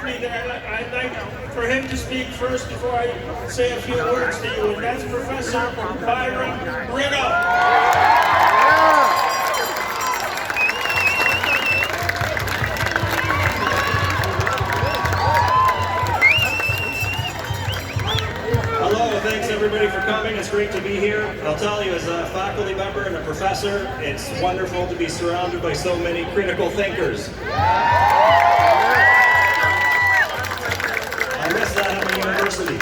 with me that I'd like for him to speak first before I say a few words to you, and that's Professor Byram Bridle. Thanks everybody for coming. It's great to be here. I'll tell you, as a faculty member and a professor, it's wonderful to be surrounded by so many critical thinkers. I miss that at my university.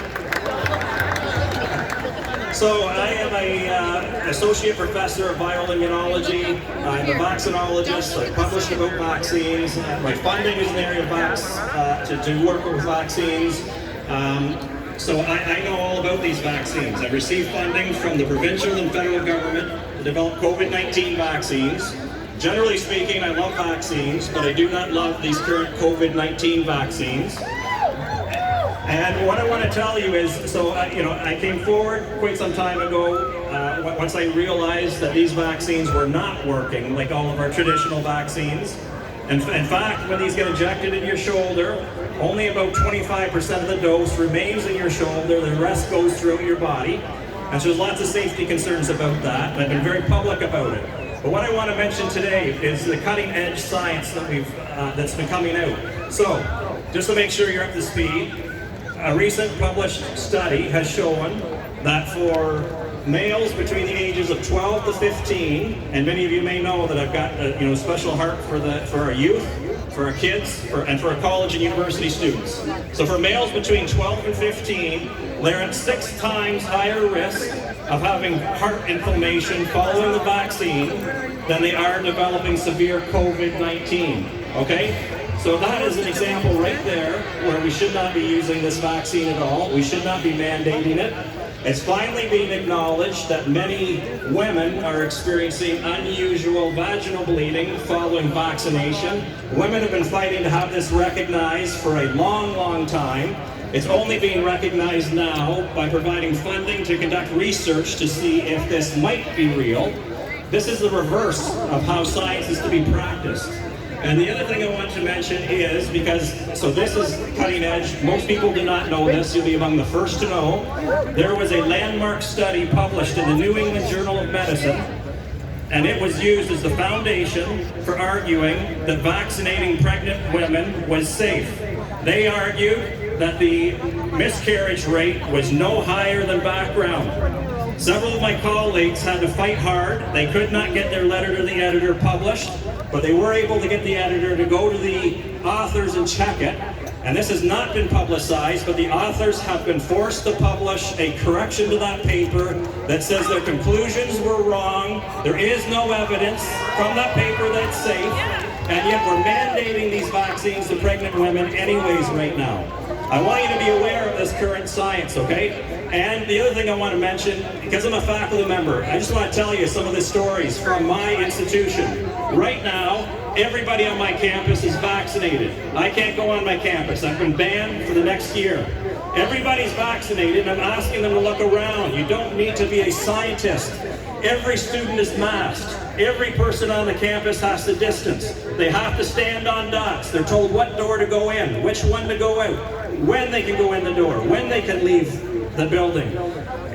So I am an associate professor of viral immunology. I'm a vaccinologist. I published about vaccines. My funding is in the area of to work with vaccines. So I know all about these vaccines. I've received funding from the provincial and federal government to develop COVID-19 vaccines. Generally speaking, I love vaccines, but I do not love these current COVID-19 vaccines. And what I want to tell you is, I came forward quite some time ago once I realized that these vaccines were not working like all of our traditional vaccines. In fact, when these get injected in your shoulder, only about 25% of the dose remains in your shoulder, the rest goes throughout your body. And so there's lots of safety concerns about that, and I've been very public about it. But what I want to mention today is the cutting edge science that that's been coming out. So, just to make sure you're up to speed, a recent published study has shown that for males between the ages of 12 to 15, and many of you may know that I've got a special heart for our youth, for our kids, and for our college and university students. So for males between 12 and 15, they're at 6 times higher risk of having heart inflammation following the vaccine than they are developing severe COVID-19, okay? So that is an example right there where we should not be using this vaccine at all. We should not be mandating it. It's finally being acknowledged that many women are experiencing unusual vaginal bleeding following vaccination. Women have been fighting to have this recognized for a long, long time. It's only being recognized now by providing funding to conduct research to see if this might be real. This is the reverse of how science is to be practiced. And the other thing I want to mention is, so this is cutting edge, most people do not know this, you'll be among the first to know. There was a landmark study published in the New England Journal of Medicine, and it was used as the foundation for arguing that vaccinating pregnant women was safe. They argued that the miscarriage rate was no higher than background. Several of my colleagues had to fight hard. They could not get their letter to the editor published, but they were able to get the editor to go to the authors and check it. And this has not been publicized, but the authors have been forced to publish a correction to that paper that says their conclusions were wrong. There is no evidence from that paper that it's safe, and yet we're mandating these vaccines to pregnant women anyways right now. I want you to be aware of this current science, okay? And the other thing I want to mention, because I'm a faculty member, I just want to tell you some of the stories from my institution. Right now, everybody on my campus is vaccinated. I can't go on my campus. I've been banned for the next year. Everybody's vaccinated, and I'm asking them to look around. You don't need to be a scientist. Every student is masked. Every person on the campus has to distance. They have to stand on dots. They're told what door to go in, which one to go out, when they can go in the door, when they can leave the building.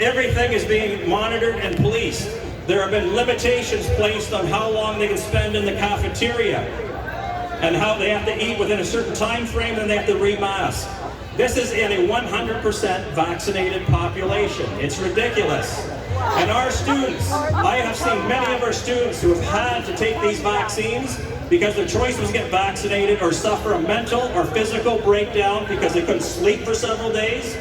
Everything is being monitored and policed. There have been limitations placed on how long they can spend in the cafeteria and how they have to eat within a certain time frame, and they have to remask. This is in a 100% vaccinated population. It's ridiculous. And our students, I have seen many of our students who have had to take these vaccines because their choice was get vaccinated or suffer a mental or physical breakdown because they couldn't sleep for several days.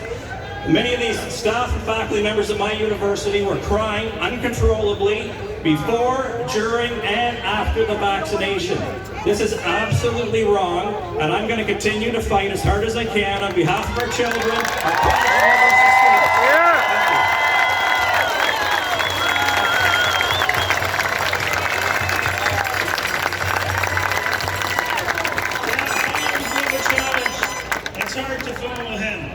Many of these staff and faculty members at my university were crying uncontrollably before, during, and after the vaccination. This is absolutely wrong, and I'm going to continue to fight as hard as I can on behalf of our children, our college It's hard to follow him.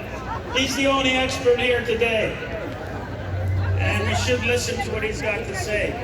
He's the only expert here today, and we should listen to what he's got to say.